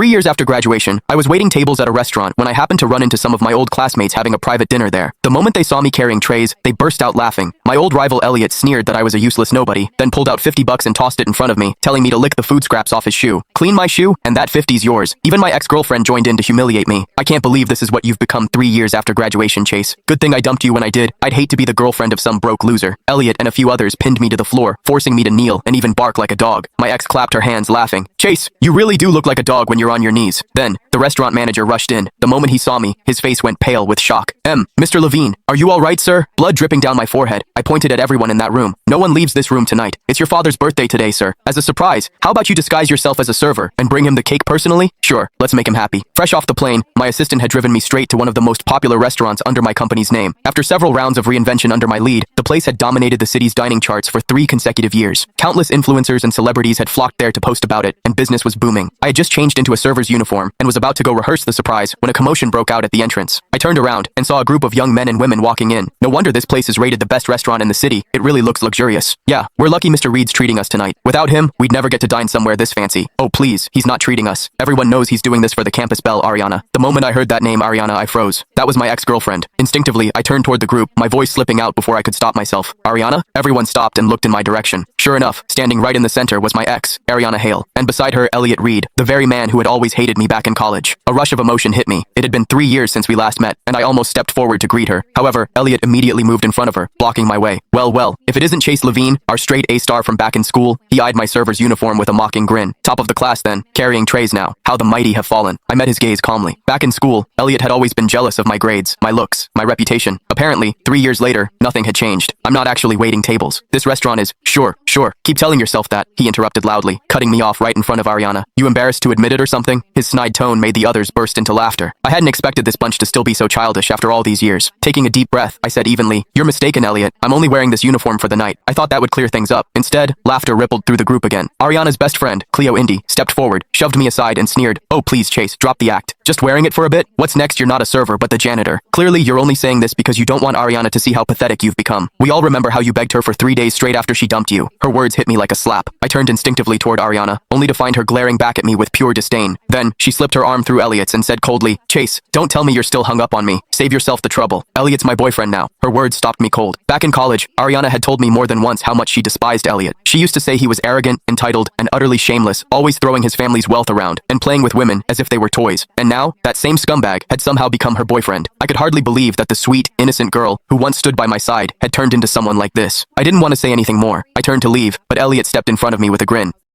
3 years after graduation, I was waiting tables at a restaurant when I happened to run into some of my old classmates having a private dinner there. The moment they saw me carrying trays, they burst out laughing. My old rival Elliot sneered that I was a useless nobody, then pulled out $50 and tossed it in front of me, telling me to lick the food scraps off his shoe. Clean my shoe, and that 50's yours. Even my ex-girlfriend joined in to humiliate me. I can't believe this is what you've become 3 years after graduation, Chase. Good thing I dumped you when I did. I'd hate to be the girlfriend of some broke loser. Elliot and a few others pinned me to the floor, forcing me to kneel and even bark like a dog. My ex clapped her hands, laughing. Chase, you really do look like a dog when you're on your knees. Then, the restaurant manager rushed in. The moment he saw me, his face went pale with shock. Mr. Levine, are you all right, sir? Blood dripping down my forehead. I pointed at everyone in that room. No one leaves this room tonight. It's your father's birthday today, sir. As a surprise, how about you disguise yourself as a server and bring him the cake personally? Sure, let's make him happy. Fresh off the plane, my assistant had driven me straight to one of the most popular restaurants under my company's name. After several rounds of reinvention under my lead, the place had dominated the city's dining charts for 3 consecutive years. Countless influencers and celebrities had flocked there to post about it, and business was booming. I had just changed into a server's uniform and was about to go rehearse the surprise when a commotion broke out at the entrance. I turned around and saw a group of young men and women walking in. No wonder this place is rated the best restaurant in the city. It really looks luxurious. Yeah, we're lucky Mr. Reed's treating us tonight. Without him, we'd never get to dine somewhere this fancy. Oh please, he's not treating us. Everyone knows he's doing this for the campus belle Ariana. The moment I heard that name Ariana, I froze. That was my ex-girlfriend. Instinctively, I turned toward the group, my voice slipping out before I could stop myself. Ariana? Everyone stopped and looked in my direction. Sure enough, standing right in the center was my ex, Ariana Hale, and beside her, Elliot Reed, the very man who had always hated me back in college. A rush of emotion hit me. It had been 3 years since we last met, and I almost stepped forward to greet her. However, Elliot immediately moved in front of her, blocking my way. Well, if it isn't Chase Levine, our straight A star from back in school, he eyed my server's uniform with a mocking grin. Top of the class then, carrying trays now. How the mighty have fallen. I met his gaze calmly. Back in school, Elliot had always been jealous of my grades, my looks, my reputation. Apparently, 3 years later, nothing had changed. I'm not actually waiting tables. This restaurant is, sure. Keep telling yourself that, he interrupted loudly, cutting me off right in front of Ariana. You embarrassed to admit it or something? His snide tone made the others burst into laughter. I hadn't expected this bunch to still be so childish after all these years. Taking a deep breath, I said evenly, "You're mistaken, Elliot. I'm only wearing this uniform for the night. I thought that would clear things up." Instead, laughter rippled through the group again. Ariana's best friend, Cleo Indy, stepped forward, shoved me aside and sneered, "Oh please, Chase, drop the act. Just wearing it for a bit? What's next? You're not a server, but the janitor. Clearly, you're only saying this because you don't want Ariana to see how pathetic you've become. We all remember how you begged her for 3 days straight after she dumped you." Her words hit me like a slap. I turned instinctively toward Ariana, only to find her glaring back at me with pure disdain. Then, she slipped her arm through Elliot's and said coldly, "Chase, don't tell me you're still hung up on me. Save yourself the trouble. Elliot's my boyfriend now." Her words stopped me cold. Back in college, Ariana had told me more than once how much she despised Elliot. She used to say he was arrogant, entitled, and utterly shameless, always throwing his family's wealth around, and playing with women as if they were toys. And now, that same scumbag had somehow become her boyfriend. I could hardly believe that the sweet, innocent girl, who once stood by my side, had turned into someone like this. I didn't want to say anything more. I turned to leave, but Elliot stepped in front of me with a grin.